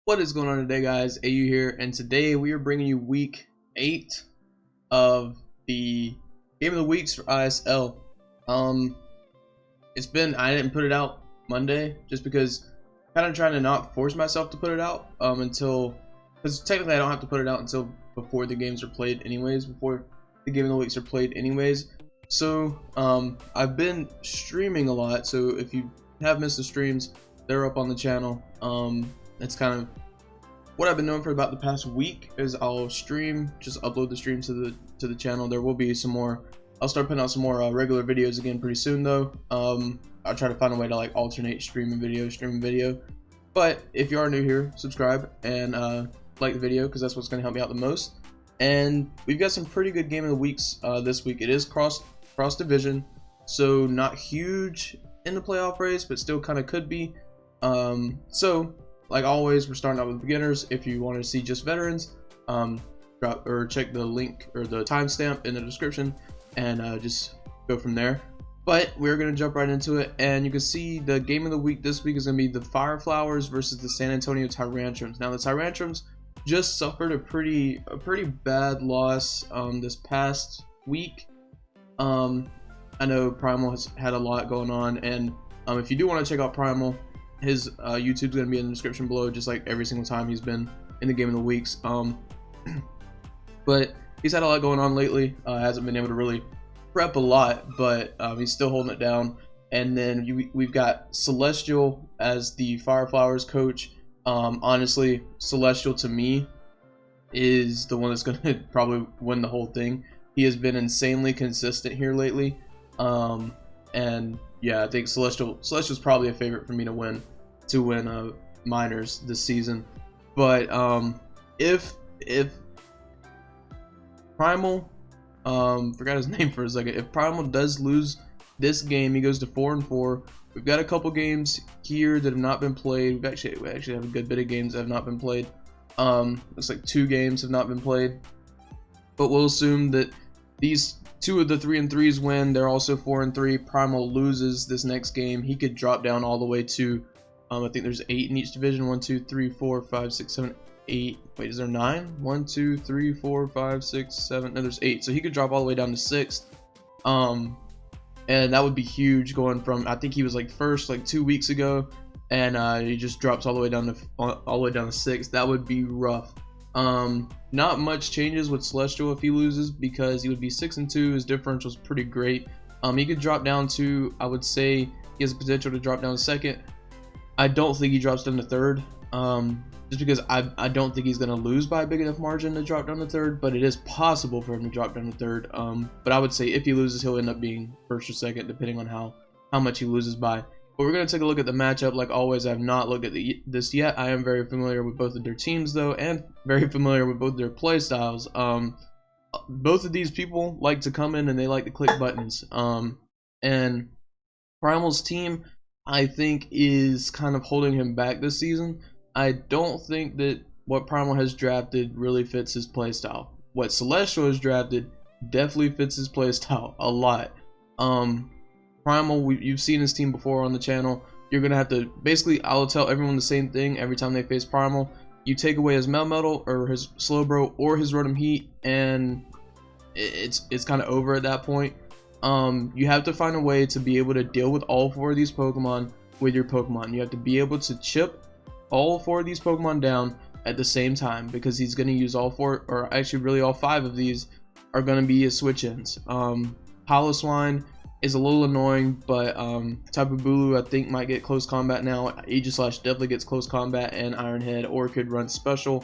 What is going on today, guys? AU here, and today we are bringing you week 8 of the Game of the Weeks for ISL. I didn't put it out Monday just because I'm kind of trying to not force myself to put it out because technically I don't have to put it out until before the games are played anyways, before the Game of the Weeks are played anyways. So I've been streaming a lot, so if you have missed the streams, they're up on the channel. It's kind of what I've been doing for about the past week is I'll stream, just upload the stream to the channel. There will be some more. I'll start putting out some more regular videos again pretty soon though. I'll try to find a way to like alternate stream and video. But if you are new here, subscribe and like the video because that's what's going to help me out the most. And we've got some pretty good Game of the Weeks this week. It is cross division, so not huge in the playoff race, but still kind of could be. So like always, we're starting out with beginners. If you want to see just veterans, check the link or the timestamp in the description and just go from there. But we're going to jump right into it, and you can see the Game of the Week this week is going to be the Fireflowers versus the San Antonio Tyrantrums. Now the Tyrantrums just suffered a pretty bad loss this past week. I know Primal has had a lot going on, and if you do want to check out Primal, his YouTube's going to be in the description below, just like every single time he's been in the Game of the Weeks. But he's had a lot going on lately. Hasn't been able to really prep a lot, but he's still holding it down. And then we've got Celestial as the Fireflowers coach. Honestly, Celestial to me is the one that's going to probably win the whole thing. He has been insanely consistent here lately. And yeah, I think Celestial's probably a favorite for me to win minors this season. But if Primal, forgot his name for a second. If Primal does lose this game, he goes to 4-4. We've got a couple games here that have not been played. We actually have a good bit of games that have not been played. Looks like 2 games have not been played. But we'll assume that these 2 of the 3-3s win. They're also 4-3. Primal loses this next game. He could drop down all the way to, I think there's 8 in each division. 1, 2, 3, 4, 5, 6, 7, 8. Wait, is there 9? 1, 2, 3, 4, 5, 6, 7. No, there's 8. So he could drop all the way down to 6th. And that would be huge, going from, I think he was like first like 2 weeks ago, and he just drops all the way down to 6th. That would be rough. Not much changes with Celestial if he loses, because he would be 6-2. His differential is pretty great. He could drop down to, I would say he has the potential to drop down to 2nd. I don't think he drops down to 3rd, just because I don't think he's going to lose by a big enough margin to drop down to 3rd, but it is possible for him to drop down to 3rd. But I would say if he loses, he'll end up being 1st or 2nd, depending on how much he loses by. But we're going to take a look at the matchup. Like always, I have not looked at this yet. I am very familiar with both of their teams, though, and very familiar with both their play styles. Both of these people like to come in and they like to click buttons. And Primal's team, I think, is kind of holding him back this season. I don't think that what Primal has drafted really fits his play style. What Celestial has drafted definitely fits his play style a lot. Primal, you've seen his team before on the channel. You're gonna have to basically, I'll tell everyone the same thing every time they face Primal. You take away his Melmetal or his Slowbro or his Rotom Heat, and it's kind of over at that point. You have to find a way to be able to deal with all 4 of these Pokemon with your Pokemon. You have to be able to chip all 4 of these Pokemon down at the same time, because he's going to use all 4, or actually really all 5 of these are going to be his switch-ins. Piloswine is a little annoying, but Tapu Bulu I think might get close combat now. Aegislash definitely gets close combat, and Iron Head or could run special.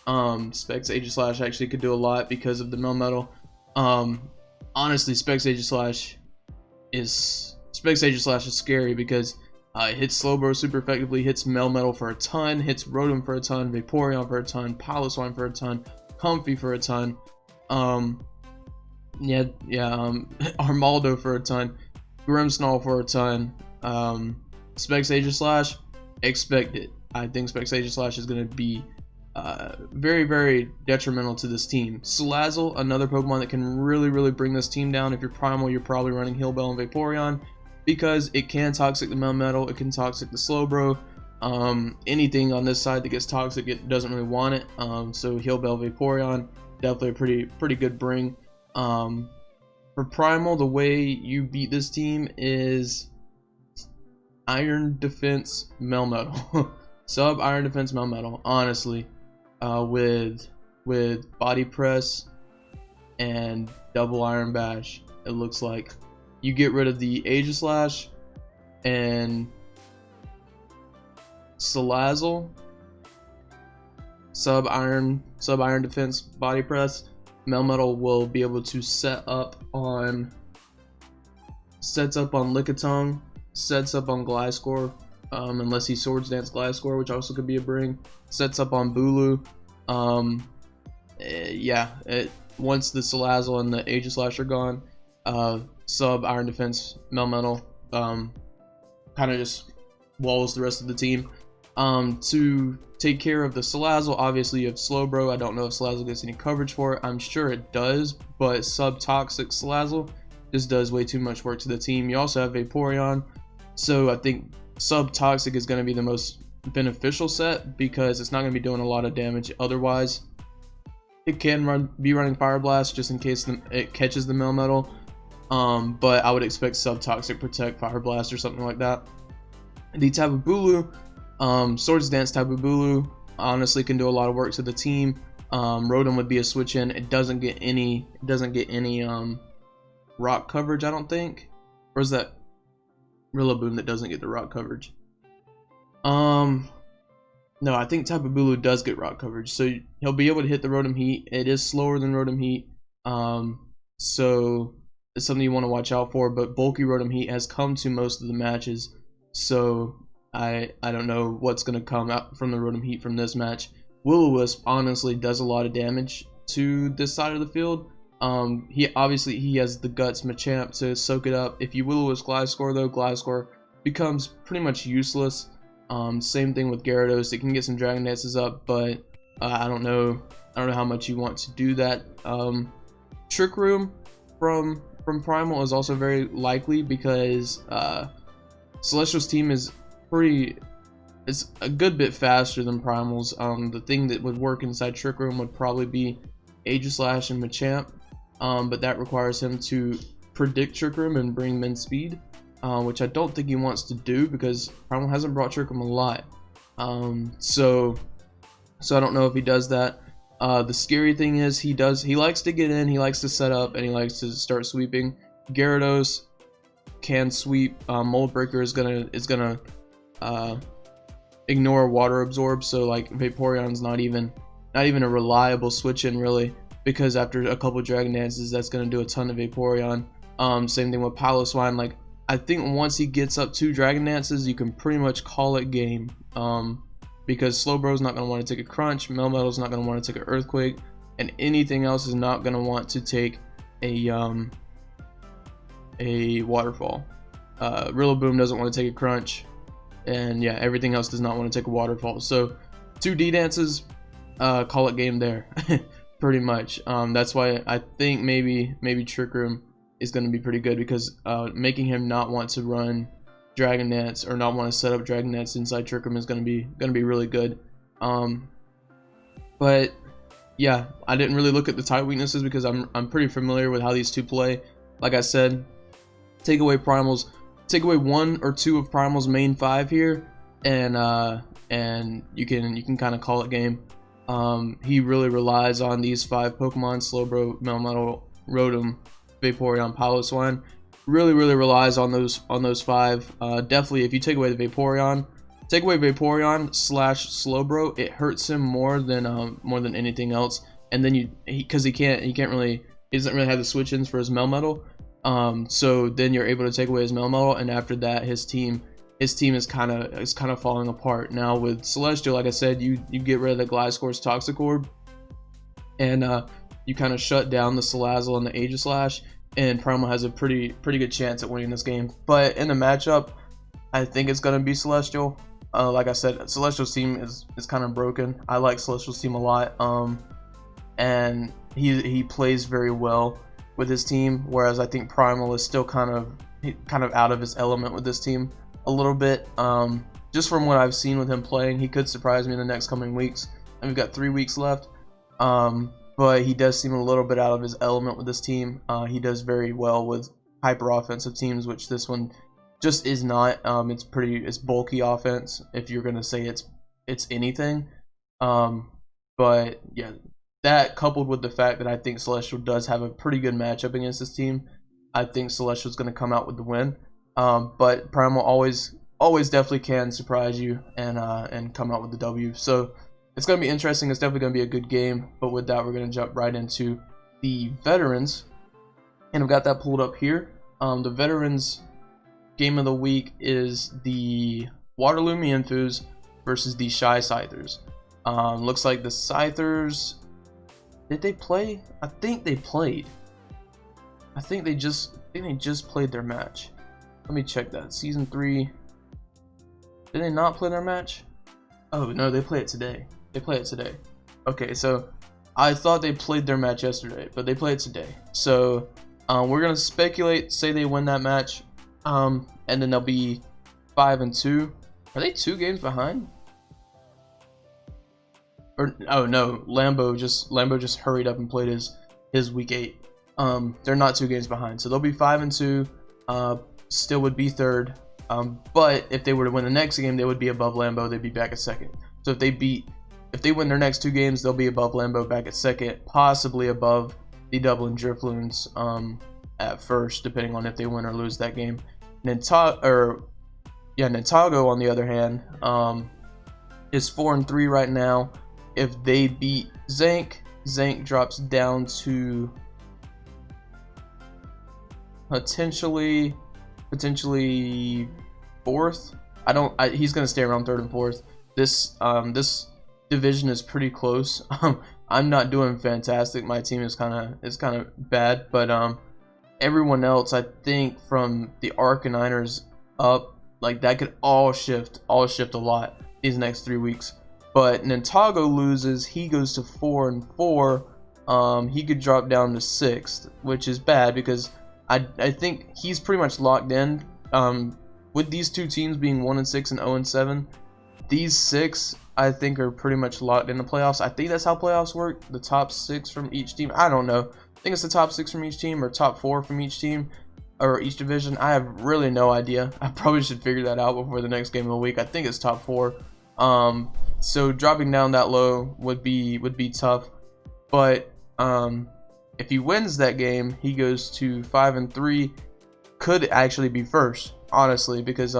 Specs Aegislash actually could do a lot because of the Melmetal. Honestly, Specs Aegislash is scary because it hits Slowbro super effectively, hits Melmetal for a ton, hits Rotom for a ton, Vaporeon for a ton, Piloswine for a ton, Comfey for a ton. Armaldo for a ton, Grimmsnarl for a ton. Specs Aegislash, expect it. I think Specs Aegislash is going to be very, very detrimental to this team. Salazzle, another Pokemon that can really bring this team down. If you're Primal, you're probably running Heal Bell and Vaporeon, because it can toxic the Melmetal, it can toxic the Slowbro. Anything on this side that gets toxic, it doesn't really want it. So Heal Bell Vaporeon, definitely a pretty good bring. For Primal, the way you beat this team is Iron Defense Melmetal. Sub Iron Defense Melmetal, honestly, with Body Press and double Iron Bash. It looks like you get rid of the Aegislash and Salazzle, sub iron defense body press. Melmetal will be able to sets up on Lickitung, sets up on Gliscor, unless he Swords Dance Gliscor, which also could be a bring. Sets up on Bulu. Once the Salazzle and the Aegislash are gone, sub Iron Defense Melmetal kind of just walls the rest of the team. To take care of the Salazzle, obviously you have Slowbro. I don't know if Salazzle gets any coverage for it. I'm sure it does, but sub-toxic Salazzle just does way too much work to the team. You also have Vaporeon, so I think sub-toxic is going to be the most beneficial set because it's not going to be doing a lot of damage otherwise. It can be running Fire Blast just in case it catches the Melmetal, but I would expect sub-toxic Protect, Fire Blast, or something like that. The Tapu Bulu, Swords Dance Tapu Bulu honestly can do a lot of work to the team. Rotom would be a switch in. It doesn't get any rock coverage, I don't think. Or is that Rillaboom that doesn't get the rock coverage? No, I think Tapu Bulu does get rock coverage, so he'll be able to hit the Rotom Heat. It is slower than Rotom Heat, so it's something you want to watch out for. But bulky Rotom Heat has come to most of the matches, so I don't know what's going to come out from the Rotom Heat from this match. Will-O-Wisp honestly does a lot of damage to this side of the field. He has the Guts Machamp to soak it up. If you Will-O-Wisp Gliscor though, Gliscor becomes pretty much useless. Same thing with Gyarados. It can get some Dragon Dances up, but I don't know how much you want to do that. Trick Room from Primal is also very likely because Celestial's team is it's a good bit faster than Primal's. The thing that would work inside Trick Room would probably be Aegislash and Machamp, but that requires him to predict Trick Room and bring Min Speed, which I don't think he wants to do because Primal hasn't brought Trick Room a lot. So I don't know if he does that. The scary thing is he likes to get in, he likes to set up, and he likes to start sweeping. Gyarados can sweep. Mold Breaker is gonna ignore Water Absorb, so like Vaporeon's not even a reliable switch in really, because after a couple Dragon Dances that's gonna do a ton of Vaporeon. Same thing with Piloswine. Like I think once he gets up 2 Dragon Dances, you can pretty much call it game. Because Slowbro's not gonna want to take a Crunch, Melmetal's not gonna want to take an Earthquake, and anything else is not gonna want to take a Waterfall. Rillaboom doesn't want to take a Crunch, and yeah, everything else does not want to take a Waterfall. So 2 D dances, call it game there. Pretty much. That's why I think maybe Trick Room is going to be pretty good, because making him not want to run Dragon Dance or not want to set up Dragon Dance inside Trick Room is going to be really good. But yeah, I didn't really look at the type weaknesses because I'm pretty familiar with how these two play. Like I said, take away 1 or 2 of Primal's main 5 here, and you can kind of call it game. He really relies on these 5 Pokemon: Slowbro, Melmetal, Rotom, Vaporeon, Piloswine. Really relies on those 5. Definitely, if you take away the Vaporeon, slash Slowbro, it hurts him more than anything else. And then he doesn't really have the switch-ins for his Melmetal. So then you're able to take away his Melmetal, and after that his team is kind of falling apart. Now with Celestial, like I said, you get rid of the Gliscor's Toxic Orb, and you kind of shut down the Salazzle and the Aegislash, and Primal has a pretty good chance at winning this game. But in the matchup, I think it's gonna be Celestial. Like I said, Celestial's team is kind of broken. I like Celestial's team a lot, and he plays very well with his team, whereas I think Primal is still kind of out of his element with this team a little bit. just from what I've seen with him playing, he could surprise me in the next coming weeks. And we've got 3 weeks left. But he does seem a little bit out of his element with this team. He does very well with hyper offensive teams, which this one just is not. It's bulky offense, if you're gonna say it's anything. But yeah, that coupled with the fact that I think Celestial does have a pretty good matchup against this team, I think Celestial's gonna come out with the win. But Primal always definitely can surprise you and come out with the W. So it's going to be interesting. It's definitely going to be a good game. But with that, we're going to jump right into the veterans. And I've got that pulled up here. The veterans game of the week is the Waterloo Mianfus versus the Shy Scythers. Looks like the Scythers, did they play? I think they played. I think they just played their match. Let me check that. Season 3. Did they not play their match? Oh no, they play it today. They play it today. Okay, so I thought they played their match yesterday, but they play it today. So we're gonna speculate, say they win that match, and then they'll be 5-2. Are they 2 games behind? Or oh no, Lambo just hurried up and played his week 8. They're not 2 games behind, so they'll be 5-2. Still would be 3rd. But if they were to win the next game, they would be above Lambo. They'd be back at 2nd. So if they win their next 2 games, they'll be above Lambo, back at 2nd, possibly above the Dublin Drifloons at 1st, depending on if they win or lose that game. Natago, on the other hand, is 4-3 right now. If they beat Zank drops down to potentially 4th. He's gonna stay around 3rd and 4th. This division is pretty close. I'm not doing fantastic. My team is kind of bad, but everyone else, I think, from the Arcaniners up, like that could all shift a lot these next 3 weeks. But Nintago loses, he goes to 4-4. He could drop down to 6th, which is bad because I think he's pretty much locked in. With these 2 teams being 1-6 and 0-7, these 6 I think are pretty much locked in the playoffs. I think that's how playoffs work. The top 6 from each team. I don't know. I think it's the top 6 from each team or top 4 from each team or each division. I have really no idea. I probably should figure that out before the next game of the week. I think it's top 4. So dropping down that low would be tough. But if he wins that game, he goes to 5-3. Could actually be 1st, honestly, because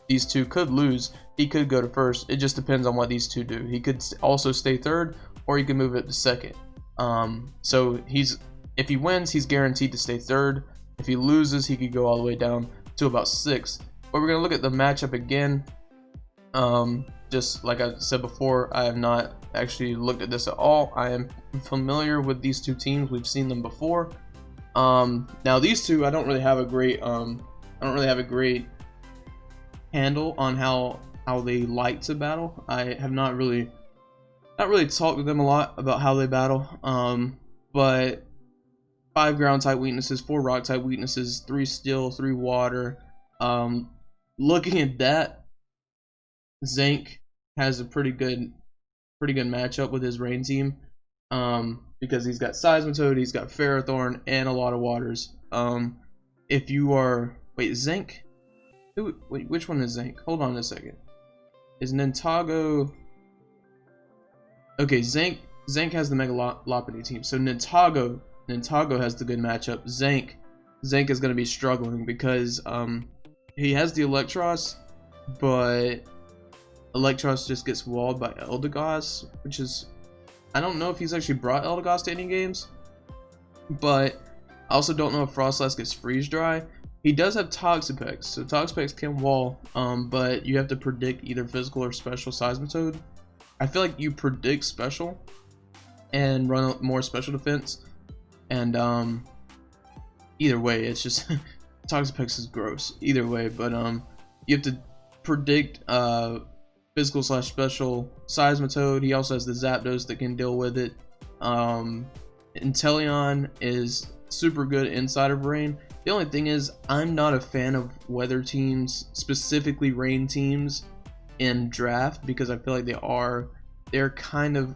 these 2 could lose. He could go to 1st. It just depends on what these 2 do. He could also stay 3rd, or he could move it to 2nd. So if he wins, he's guaranteed to stay 3rd. If he loses, he could go all the way down to about 6th. But we're gonna look at the matchup again. Just like I said before, I have not actually looked at this at all. I am familiar with these 2 teams. We've seen them before. Now these 2, I don't really have a great handle on how they like to battle. I have not really talked to them a lot about how they battle. But 5 ground type weaknesses, 4 rock type weaknesses, 3 steel, 3 water. Looking at that, Zank has a pretty good matchup with his rain team, because he's got Seismitoad, he's got Ferrothorn, and a lot of waters. If you are Zank, wait, which one is Zank? Hold on a second. Is Nintago? Okay, Zank has the Mega Lopunny team, so Nintago has the good matchup. Zank is gonna be struggling because he has the Electros, but Electros just gets walled by Eldegoss, which is, I don't know if he's actually brought Eldegoss to any games, but I also don't know if Frostlass gets freeze dry. He does have Toxapex, so Toxapex can wall, but you have to predict either physical or special Seismitoad. I feel like you predict special and run more special defense, and either way, it's just Toxapex is gross either way, but you have to predict physical / special Seismitoad. He also has the Zapdos that can deal with it. Inteleon is super good inside of rain. The only thing is, I'm not a fan of weather teams, specifically rain teams, in draft, because I feel like they're kind of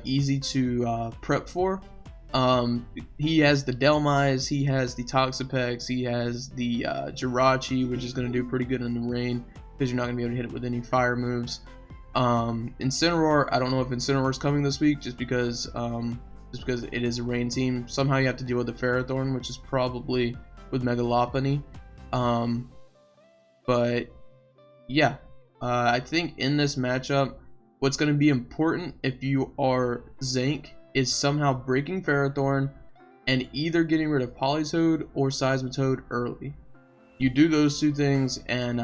easy to prep for. He has the Delmise, he has the Toxapex, he has the Jirachi, which is going to do pretty good in the rain because you're not going to be able to hit it with any fire moves. Incineroar, I don't know if Incineroar is coming this week, just because it is a rain team. Somehow you have to deal with the Ferrothorn, which is probably with Megalopony. But yeah, I think in this matchup, what's going to be important if you are Zank is somehow breaking Ferrothorn and either getting rid of Politoed or Seismitoad early. You do those two things, and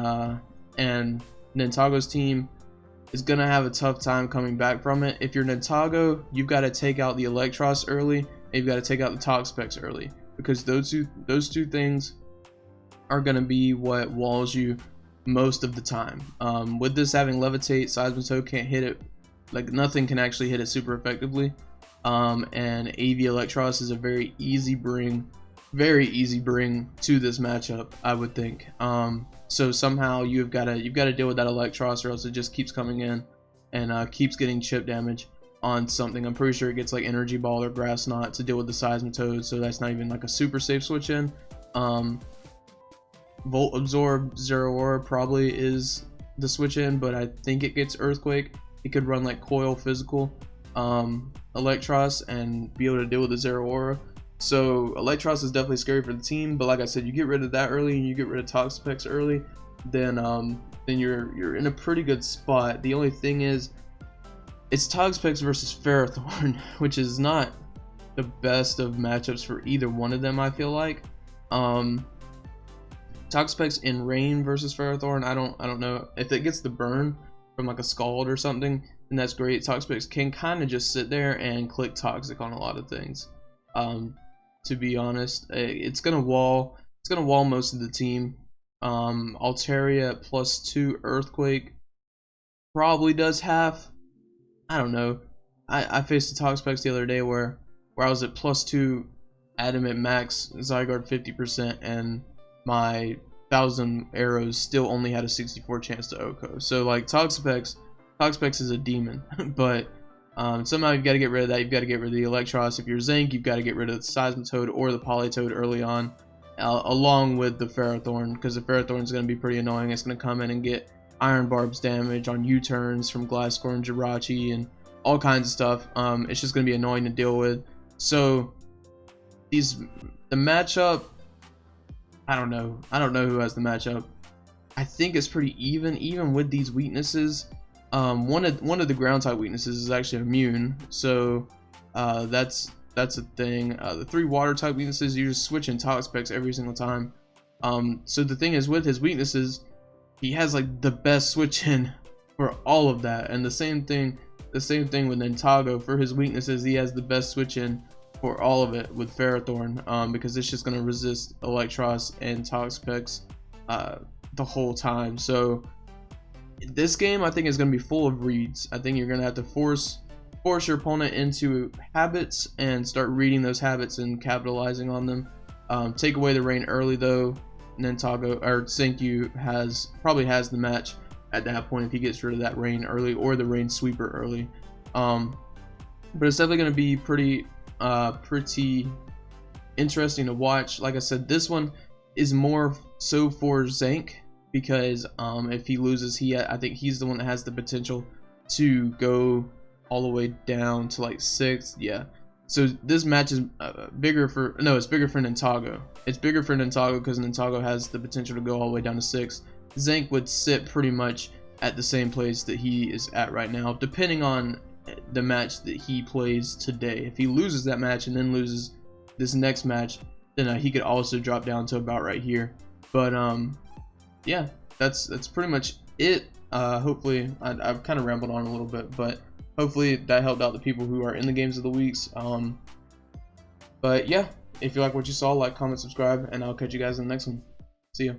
Nintago's team is going to have a tough time coming back from it. If you're Nintago, you've got to take out the Electros early, and you've got to take out the Toxapex early, because those two things are going to be what walls you most of the time. With this having Levitate, Seismitoad can't hit it, like nothing can actually hit it super effectively. And AV Electros is a very easy bring to this matchup, I would think. So somehow you've got to deal with that Electros, or else it just keeps coming in and keeps getting chip damage on something. I'm pretty sure it gets like Energy Ball or Grass Knot to deal with the Seismitoad, so that's not even like a super safe switch in. Volt Absorb Zeraora probably is the switch in, but I think it gets Earthquake. It could run like Coil Physical Electros and be able to deal with the Zeraora. So Electros is definitely scary for the team, but like I said, you get rid of that early and you get rid of Toxapex early, then you're in a pretty good spot. The only thing is, it's Toxapex versus Ferrothorn, which is not the best of matchups for either one of them, I feel like. Toxapex in rain versus Ferrothorn, I don't know if it gets the burn from like a Scald or something, then that's great. Toxapex can kind of just sit there and click Toxic on a lot of things. To be honest, it's gonna wall most of the team. Altaria at +2 Earthquake probably does half. I don't know. I faced a Toxapex the other day where I was at +2 Adamant Max Zygarde 50%, and my 1000 arrows still only had a 64 chance to OHKO. So like Toxapex is a demon, but somehow you've got to get rid of that. You've got to get rid of the Electros. If you're Zank, you've got to get rid of the Seismitoad or the Politoed early on, along with the Ferrothorn, because the Ferrothorn is going to be pretty annoying. It's going to come in and get Iron Barbs damage on U-turns from Gliscor and Jirachi and all kinds of stuff. It's just going to be annoying to deal with. So the matchup, I don't know who has the matchup. I think it's pretty even with these weaknesses. One of the ground type weaknesses is actually immune, so that's a thing. The 3 water type weaknesses, you just switch in Toxapex every single time. So the thing is, with his weaknesses, he has like the best switch in for all of that, and the same thing with Nintago. For his weaknesses, he has the best switch in for all of it with Ferrothorn, because it's just going to resist Electros and Toxapex the whole time. So this game, I think, is going to be full of reads. I think you're going to have to force your opponent into habits and start reading those habits and capitalizing on them. Take away the rain early, though. Nintago or Senkyu probably has the match at that point if he gets rid of that rain early or the rain sweeper early. But it's definitely going to be pretty interesting to watch. Like I said, this one is more so for Zank, because if he loses, I think he's the one that has the potential to go all the way down to like 6th. Yeah, so this match is bigger for Nintago. It's bigger for Nintago because Nintago has the potential to go all the way down to 6th. Zank would sit pretty much at the same place that he is at right now, depending on the match that he plays today. If he loses that match and then loses this next match, then he could also drop down to about right here. But yeah, that's pretty much it. Hopefully, I've kind of rambled on a little bit, but hopefully that helped out the people who are in the games of the weeks. But yeah, if you like what you saw, like, comment, subscribe, and I'll catch you guys in the next one. See ya.